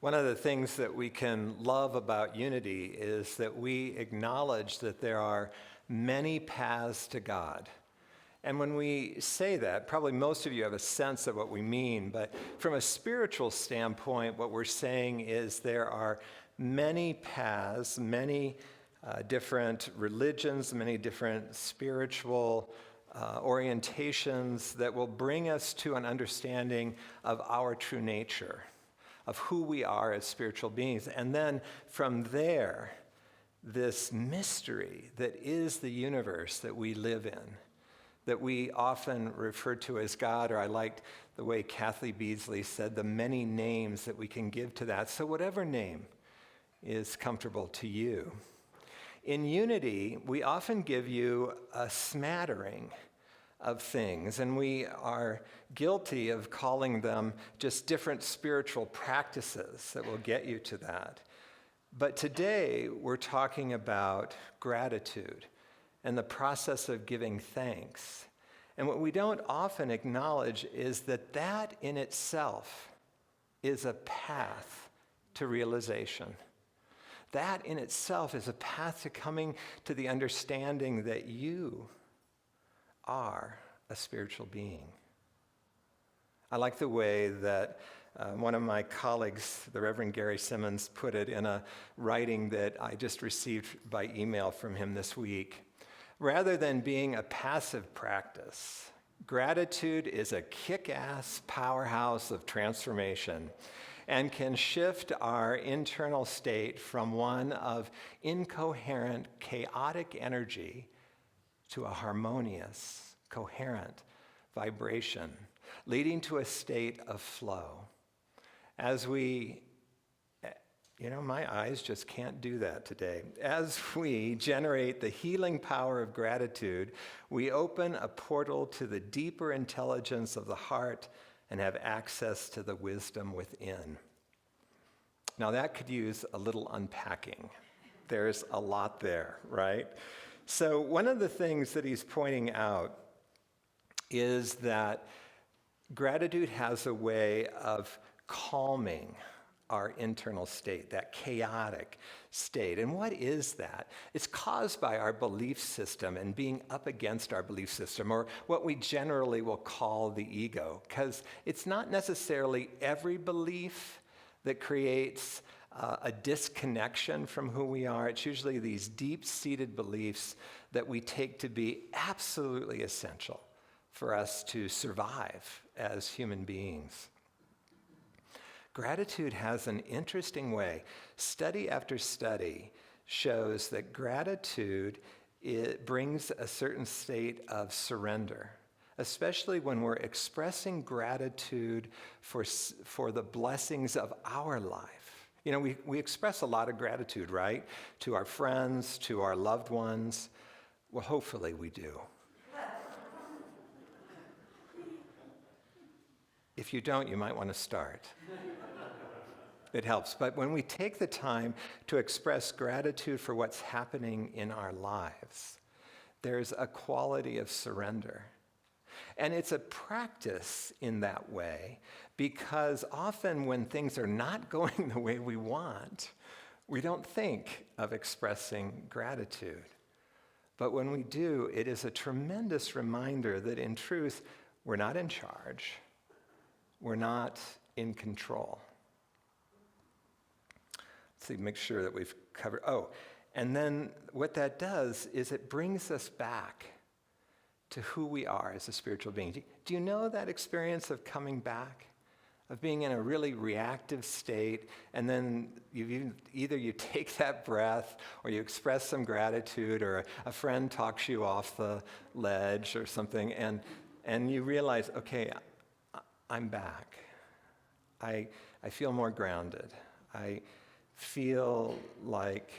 One of the things that we can love about unity is that we acknowledge that there are many paths to God. And when we say that, probably most of you have a sense of what we mean, but from a spiritual standpoint, what we're saying is there are many paths, many different religions, many different spiritual orientations that will bring us to an understanding of our true nature, of who we are as spiritual beings. And then from there, this mystery that is the universe that we live in, that we often refer to as God, or I liked the way Kathy Beasley said, the many names that we can give to that. So whatever name is comfortable to you. In unity, we often give you a smattering of things, and we are guilty of calling them just different spiritual practices that will get you to that. But today, we're talking about gratitude and the process of giving thanks. And what we don't often acknowledge is that that in itself is a path to realization. That in itself is a path to coming to the understanding that you are a spiritual being. I like the way that one of my colleagues, the Reverend Gary Simmons, put it in a writing that I just received by email from him this week. Rather than being a passive practice, gratitude is a kick-ass powerhouse of transformation and can shift our internal state from one of incoherent, chaotic energy to a harmonious, coherent vibration, leading to a state of flow. As we, my eyes just can't do that today. As we generate the healing power of gratitude, we open a portal to the deeper intelligence of the heart and have access to the wisdom within. Now that could use a little unpacking. There's a lot there, right? So one of the things that he's pointing out is that gratitude has a way of calming our internal state, that chaotic state. And what is that? It's caused by our belief system and being up against our belief system, or what we generally will call the ego, because it's not necessarily every belief that creates a disconnection from who we are. It's usually these deep-seated beliefs that we take to be absolutely essential for us to survive as human beings. Gratitude has an interesting way. Study after study shows that gratitude, it brings a certain state of surrender, especially when we're expressing gratitude for the blessings of our life. We express a lot of gratitude, right? To our friends, to our loved ones. Well, hopefully we do. If you don't, you might want to start. It helps. But when we take the time to express gratitude for what's happening in our lives, there's a quality of surrender. And it's a practice in that way, because often when things are not going the way we want, we don't think of expressing gratitude. But when we do, it is a tremendous reminder that in truth, we're not in charge. We're not in control. Let's see, make sure that we've covered. And then what that does is it brings us back to who we are as a spiritual being. Do you know that experience of coming back? Of being in a really reactive state, and then either you take that breath, or you express some gratitude, or a friend talks you off the ledge or something, and you realize, okay, I'm back. I feel more grounded. I feel like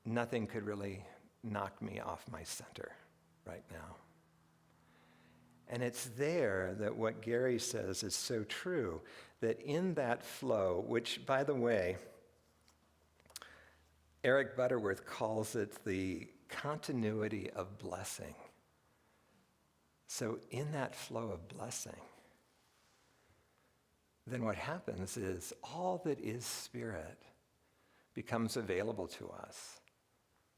nothing could really knock me off my center right now. And it's there that what Gary says is so true, that in that flow, which, by the way, Eric Butterworth calls it the continuity of blessing. So in that flow of blessing, then what happens is all that is spirit becomes available to us.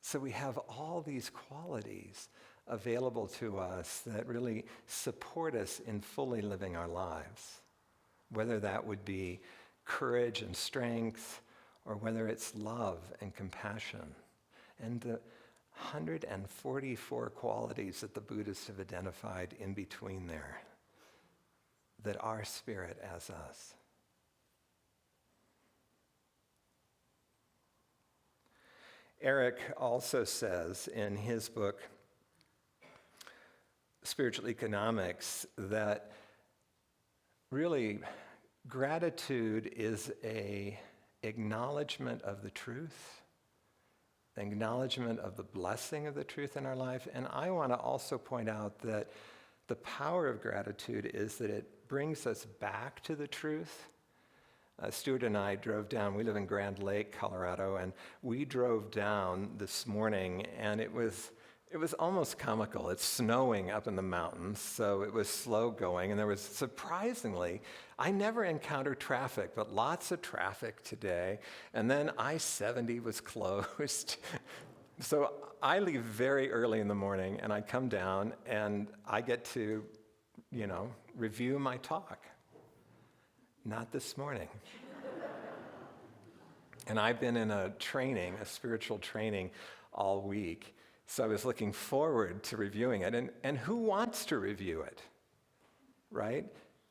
So we have all these qualities available to us that really support us in fully living our lives, whether that would be courage and strength, or whether it's love and compassion. And the 144 qualities that the Buddhists have identified in between there that are spirit as us. Eric also says in his book, Spiritual Economics, that really gratitude is an acknowledgement of the truth, acknowledgement of the blessing of the truth in our life. And I want to also point out that the power of gratitude is that it brings us back to the truth. Stuart and I drove down, we live in Grand Lake, Colorado, and we drove down this morning, and it was almost comical. It's snowing up in the mountains, so it was slow going, and there was surprisingly, I never encounter traffic, but lots of traffic today, and then I-70 was closed. So I leave very early in the morning, and I come down, and I get to, review my talk. Not this morning. And I've been in a spiritual training all week. So I was looking forward to reviewing it. And who wants to review it, right?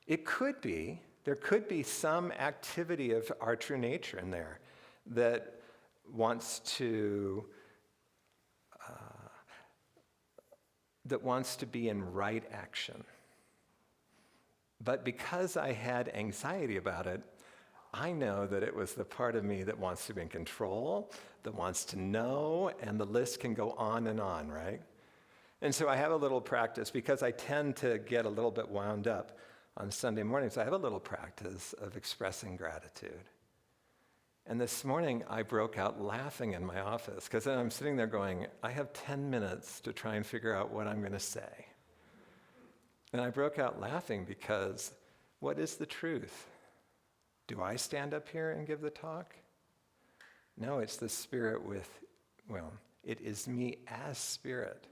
There could be some activity of our true nature in there that wants to be in right action. But because I had anxiety about it, I know that it was the part of me that wants to be in control, that wants to know, and the list can go on and on, right? And so I have a little practice, because I tend to get a little bit wound up on Sunday mornings. I have a little practice of expressing gratitude. And this morning, I broke out laughing in my office, because then I'm sitting there going, I have 10 minutes to try and figure out what I'm going to say. And I broke out laughing because what is the truth? Do I stand up here and give the talk? No, it's the spirit it is me as spirit.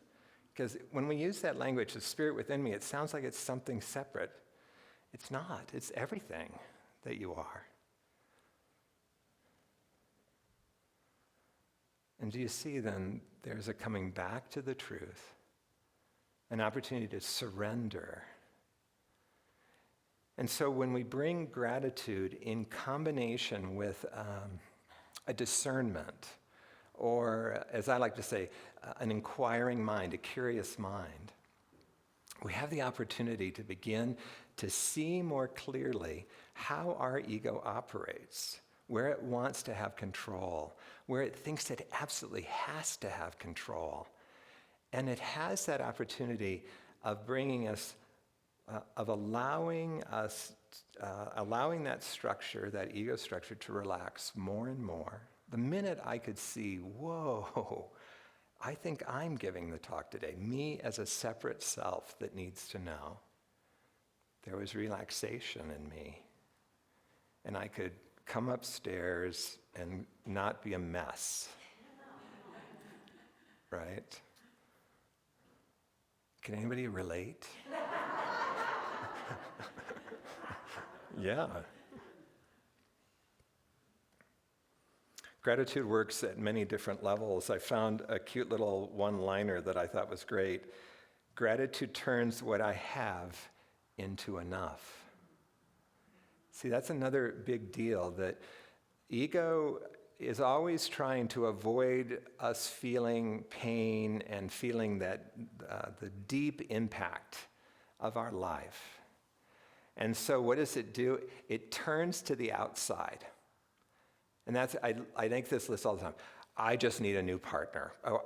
Because when we use that language, the spirit within me, it sounds like it's something separate. It's not. It's everything that you are. And do you see then there's a coming back to the truth, an opportunity to surrender. And so when we bring gratitude in combination with a discernment, or as I like to say, an inquiring mind, a curious mind, we have the opportunity to begin to see more clearly how our ego operates, where it wants to have control, where it thinks it absolutely has to have control. And it has that opportunity of bringing us, of allowing that structure, that ego structure, to relax more and more. The minute I could see, whoa, I think I'm giving the talk today, me as a separate self that needs to know, there was relaxation in me. And I could come upstairs and not be a mess, right? Can anybody relate? Yeah. Gratitude works at many different levels. I found a cute little one-liner that I thought was great. Gratitude turns what I have into enough. See, that's another big deal, that ego is always trying to avoid us feeling pain and feeling that the deep impact of our life. And so what does it do? It turns to the outside. And that's, I think this list all the time. I just need a new partner. Oh,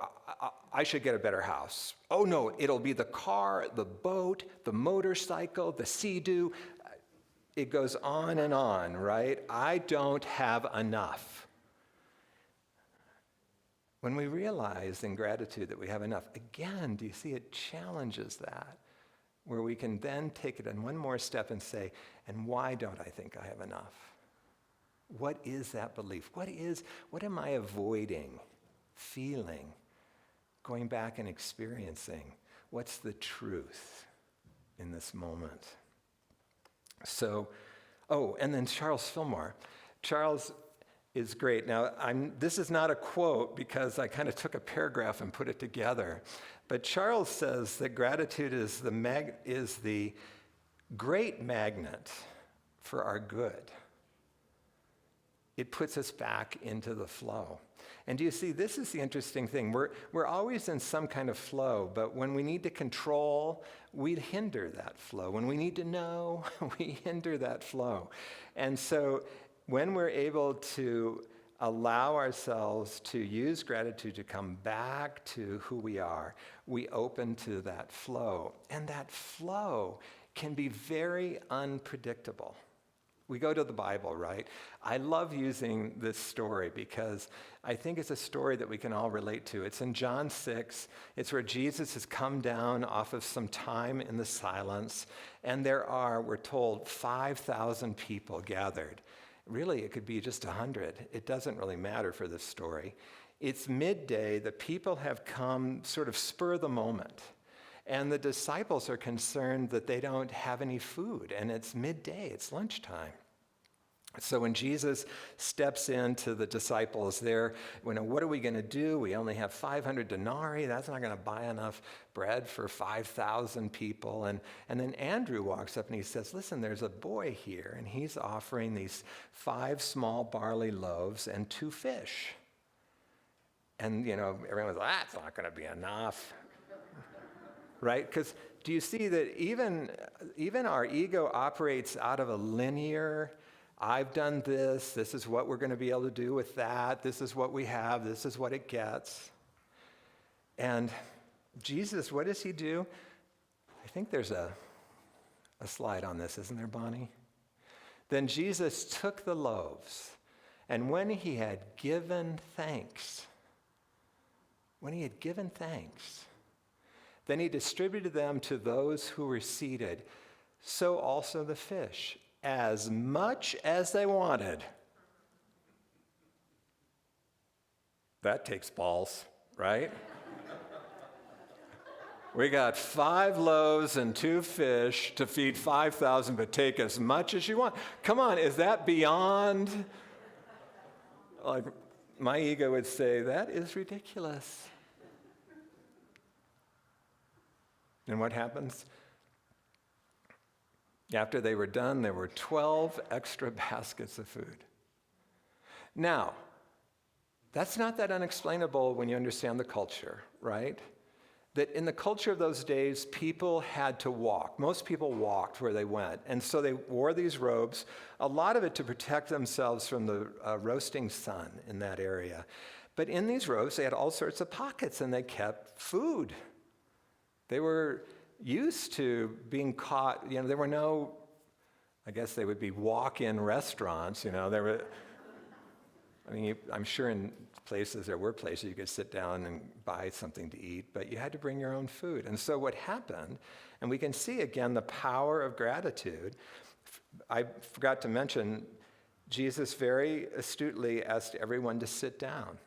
I should get a better house. Oh no, it'll be the car, the boat, the motorcycle, the Sea-Doo. It goes on and on, right? I don't have enough. When we realize in gratitude that we have enough, again, do you see it challenges that? where we can then take it in one more step and say, and why don't I think I have enough? What is that belief? What am I avoiding, feeling, going back and experiencing? What's the truth in this moment? So, and then Charles Fillmore. Charles is great. Now, this is not a quote because I kind of took a paragraph and put it together. But Charles says that gratitude is the great magnet for our good. It puts us back into the flow. And do you see, this is the interesting thing. We're always in some kind of flow, but when we need to control, we hinder that flow. When we need to know, we hinder that flow. And so when we're able to allow ourselves to use gratitude to come back to who we are, we open to that flow. And that flow can be very unpredictable. We go to the Bible, right? I love using this story because I think it's a story that we can all relate to. It's in John 6. It's where Jesus has come down off of some time in the silence, and there are, we're told, 5,000 people gathered. Really, it could be just 100. It doesn't really matter for this story. It's midday. The people have come sort of spur of the moment. And the disciples are concerned that they don't have any food, and it's midday, it's lunchtime. So when Jesus steps into the disciples there, what are we going to do? We only have 500 denarii. That's not going to buy enough bread for 5,000 people. And then Andrew walks up and he says, listen, there's a boy here, and he's offering these 5 small barley loaves and 2 fish. And, everyone's like, that's not going to be enough. Right? Because do you see that even our ego operates out of a linear, I've done this is what we're going to be able to do with that, this is what we have, this is what it gets. And Jesus, what does he do? I think there's a slide on this, isn't there, Bonnie? Then Jesus took the loaves, and when he had given thanks, then he distributed them to those who were seated, so also the fish, as much as they wanted. That takes balls, right? We got 5 loaves and 2 fish to feed 5,000, but take as much as you want. Come on, is that beyond? Like, my ego would say, that is ridiculous. And what happens? After they were done, there were 12 extra baskets of food. Now, that's not that unexplainable when you understand the culture, right? That in the culture of those days, people had to walk. Most people walked where they went. And so they wore these robes, a lot of it to protect themselves from the roasting sun in that area. But in these robes, they had all sorts of pockets, and they kept food. They were used to being caught, there were no, I guess they would be walk-in restaurants, there were, I'm sure there were places you could sit down and buy something to eat, but you had to bring your own food. And so what happened, and we can see again the power of gratitude. I forgot to mention, Jesus very astutely asked everyone to sit down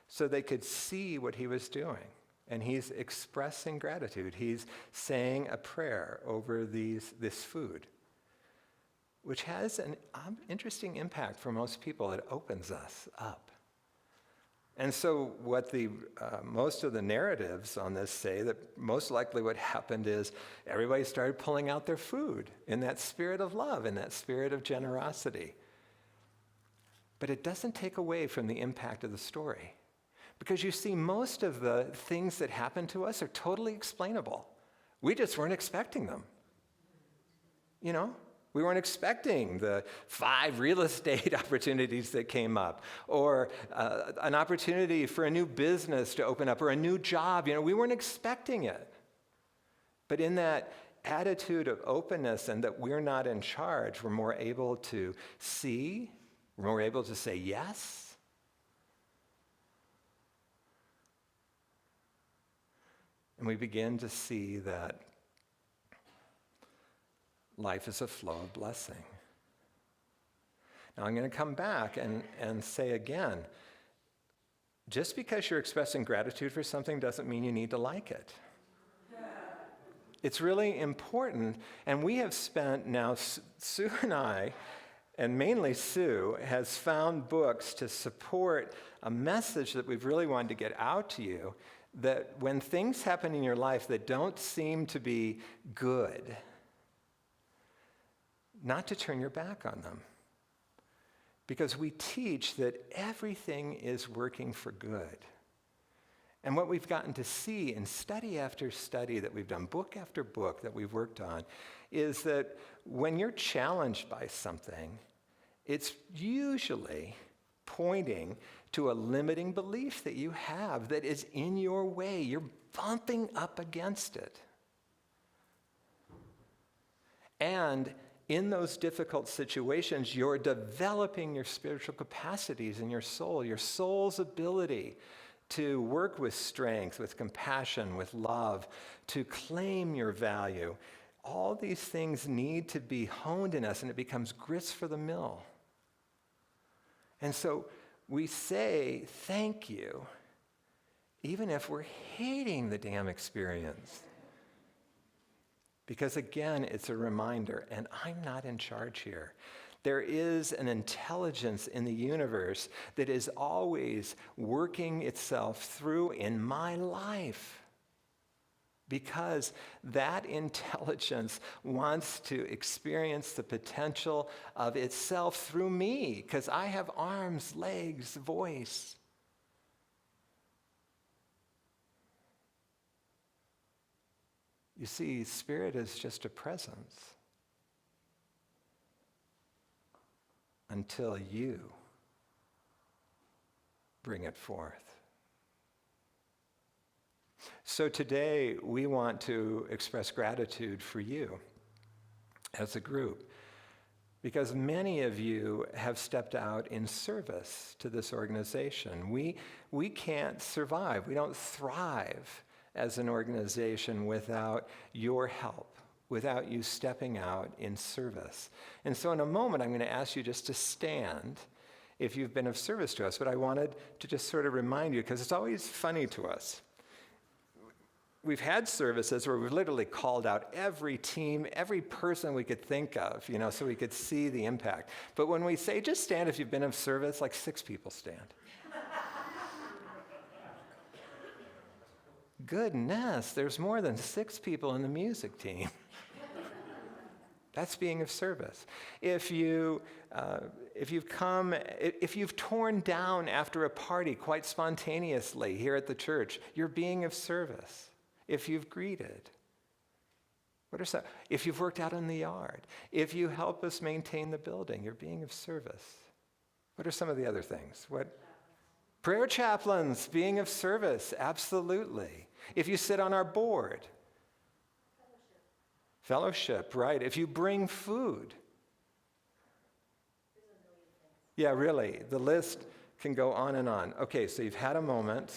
so they could see what he was doing. And he's expressing gratitude. He's saying a prayer over this food, which has an interesting impact for most people. It opens us up. And so what most of the narratives on this say, that most likely what happened is everybody started pulling out their food in that spirit of love, in that spirit of generosity. But it doesn't take away from the impact of the story. Because you see, most of the things that happen to us are totally explainable. We just weren't expecting them. We weren't expecting the 5 real estate opportunities that came up, or an opportunity for a new business to open up, or a new job. We weren't expecting it. But in that attitude of openness and that we're not in charge, we're more able to see, we're more able to say yes. And we begin to see that life is a flow of blessing. Now I'm going to come back and say again, just because you're expressing gratitude for something doesn't mean you need to like it. It's really important, and we have spent now, Sue and I, and mainly Sue, has found books to support a message that we've really wanted to get out to you, that when things happen in your life that don't seem to be good, not to turn your back on them. Because we teach that everything is working for good. And what we've gotten to see in study after study that we've done, book after book that we've worked on, is that when you're challenged by something, it's usually pointing to a limiting belief that you have that is in your way. You're bumping up against it. And in those difficult situations, you're developing your spiritual capacities in your soul, your soul's ability to work with strength, with compassion, with love, to claim your value. All these things need to be honed in us, and it becomes grist for the mill. And so we say thank you, even if we're hating the damn experience. Because again, it's a reminder, and I'm not in charge here. There is an intelligence in the universe that is always working itself through in my life. Because that intelligence wants to experience the potential of itself through me, because I have arms, legs, voice. You see, spirit is just a presence until you bring it forth. So today we want to express gratitude for you as a group, because many of you have stepped out in service to this organization. We can't survive. We don't thrive as an organization without your help, without you stepping out in service. And so in a moment, I'm going to ask you just to stand if you've been of service to us. But I wanted to just sort of remind you, because it's always funny to us. We've had services where we've literally called out every team, every person we could think of, so we could see the impact. But when we say just stand if you've been of service, like 6 people stand. Goodness, there's more than 6 people in the music team. That's being of service. If you've torn down after a party quite spontaneously here at the church, you're being of service. If you've greeted, if you've worked out in the yard, if you help us maintain the building, you're being of service. What are some of the other things? Prayer chaplains, being of service, absolutely. If you sit on our board. Fellowship, right. If you bring food. Yeah, really. The list can go on and on. Okay, so you've had a moment.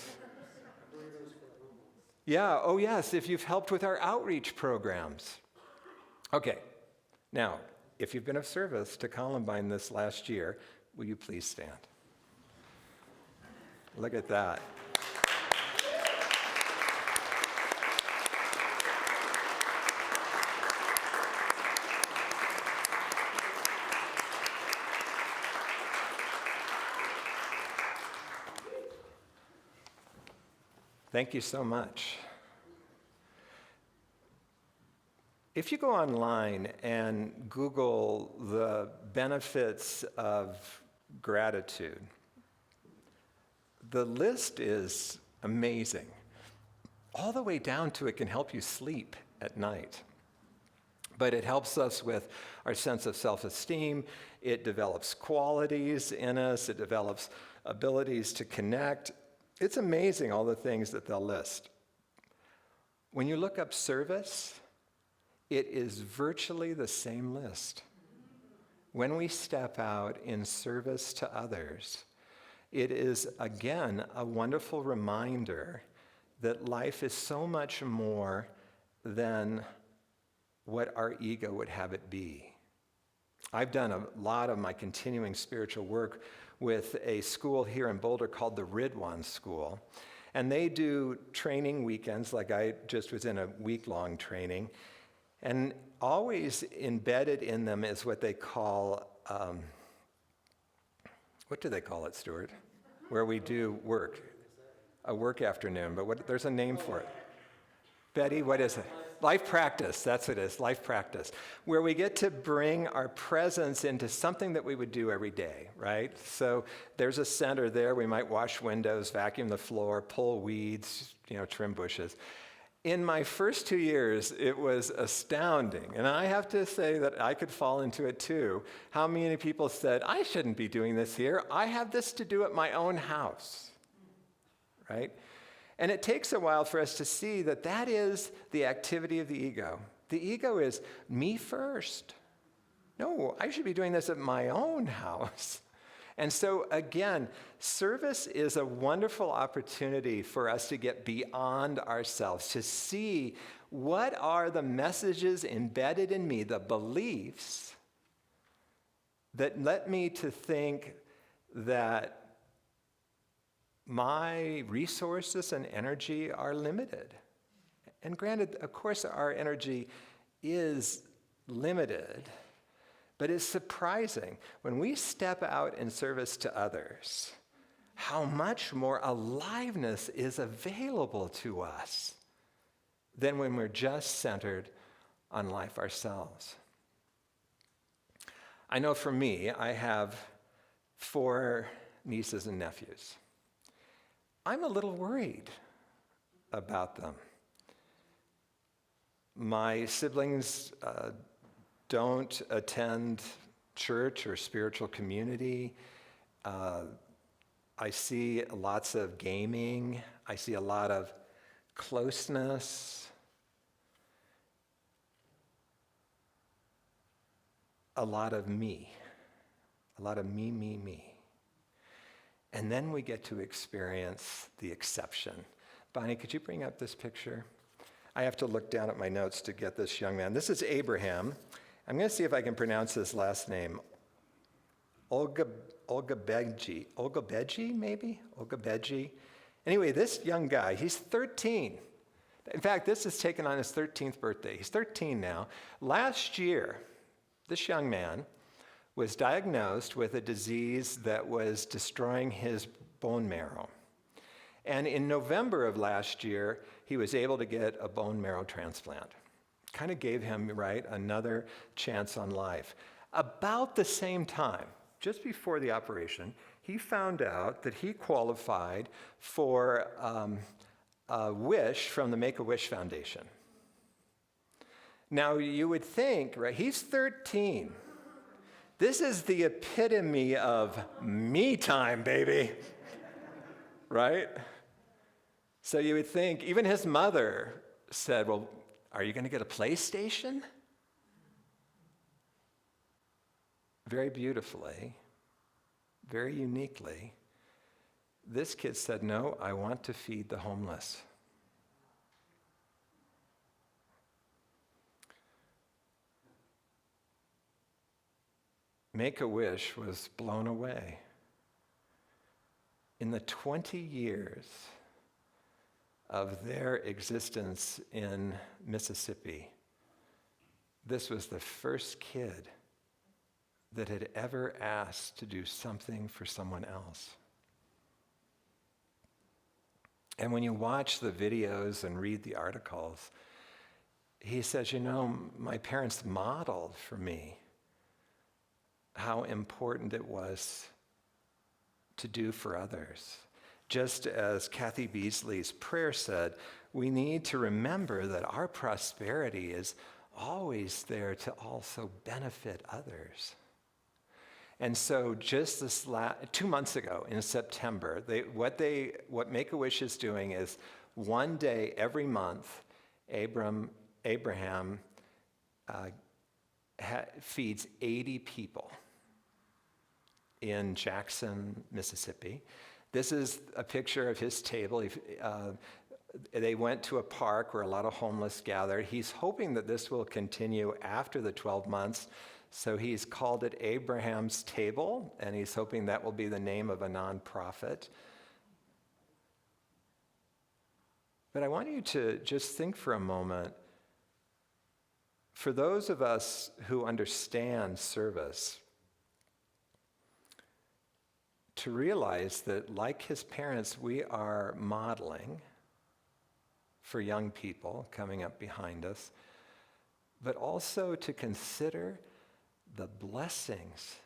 Yeah, oh yes, if you've helped with our outreach programs. Okay, now, if you've been of service to Columbine this last year, will you please stand? Look at that. Thank you so much. If you go online and Google the benefits of gratitude, the list is amazing. All the way down to it can help you sleep at night. But it helps us with our sense of self-esteem. It develops qualities in us. It develops abilities to connect. It's amazing all the things that they'll list. When you look up service, it is virtually the same list. When we step out in service to others, it is, again, a wonderful reminder that life is so much more than what our ego would have it be. I've done a lot of my continuing spiritual work with a school here in Boulder called the Ridwan School. And they do training weekends, like I just was in a week-long training. And always embedded in them is what they call, what do they call it, Stuart? Where we do work. A work afternoon, but there's a name for it. Betty, what is it? Life practice, that's what it is, life practice, where we get to bring our presence into something that we would do every day, right? So there's a center there. We might wash windows, vacuum the floor, pull weeds, trim bushes. In my first 2 years, it was astounding. And I have to say that I could fall into it too. How many people said, I shouldn't be doing this here. I have this to do at my own house, right? And it takes a while for us to see that that is the activity of the ego. The ego is me first. No, I should be doing this at my own house. And so again, service is a wonderful opportunity for us to get beyond ourselves, to see what are the messages embedded in me, the beliefs that led me to think that my resources and energy are limited. And granted, of course, our energy is limited, but it's surprising when we step out in service to others, how much more aliveness is available to us than when we're just centered on life ourselves. I know for me, I have 4 nieces and nephews. I'm a little worried about them. My siblings don't attend church or spiritual community. I see lots of gaming. I see a lot of closeness. A lot of me. A lot of me. And then we get to experience the exception. Bonnie, could you bring up this picture? I have to look down at my notes to get this young man. This is Abraham. I'm going to see if I can pronounce his last name. Olgabeji, maybe? Olgabeji. Anyway, this young guy, he's 13. In fact, this is taken on his 13th birthday. He's 13 now. Last year, this young man was diagnosed with a disease that was destroying his bone marrow. And in November of last year, he was able to get a bone marrow transplant. Kind of gave him, another chance on life. About the same time, just before the operation, he found out that he qualified for a wish from the Make-A-Wish Foundation. Now, you would think, he's 13. This is the epitome of me time, baby, right? So you would think, even his mother said, well, are you going to get a PlayStation? Very beautifully, very uniquely, this kid said, no, I want to feed the homeless. Make-A-Wish was blown away. In the 20 years of their existence in Mississippi, this was the first kid that had ever asked to do something for someone else. And when you watch the videos and read the articles, he says, my parents modeled for me how important it was to do for others. Just as Kathy Beasley's prayer said, we need to remember that our prosperity is always there to also benefit others. And so just 2 months ago in September, what Make-A-Wish is doing is one day every month, Abraham feeds 80 people in Jackson, Mississippi. This is a picture of his table. They went to a park where a lot of homeless gathered. He's hoping that this will continue after the 12 months, so he's called it Abraham's Table, and he's hoping that will be the name of a nonprofit. But I want you to just think for a moment, for those of us who understand service, to realize that, like his parents, we are modeling for young people coming up behind us, but also to consider the blessings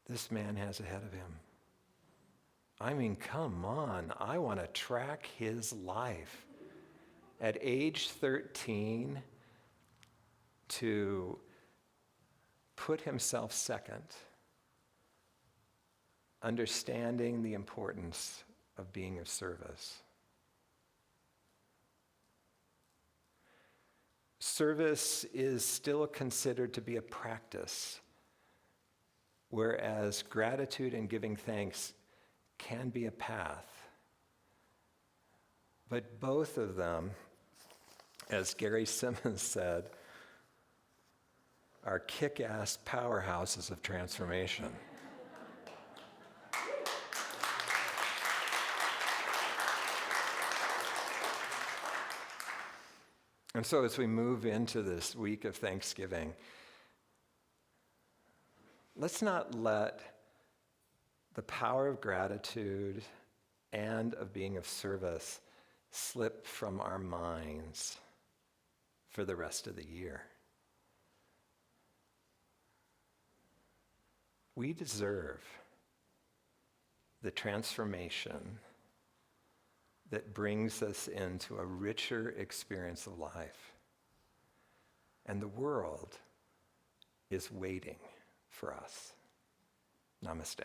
this man has ahead of him. I mean, come on, I want to track his life. At age 13, to put himself second, understanding the importance of being of service. Service is still considered to be a practice, whereas gratitude and giving thanks can be a path. But both of them, as Gary Simmons said, are kick-ass powerhouses of transformation. And so as we move into this week of Thanksgiving, let's not let the power of gratitude and of being of service slip from our minds for the rest of the year. We deserve the transformation that brings us into a richer experience of life. And the world is waiting for us. Namaste.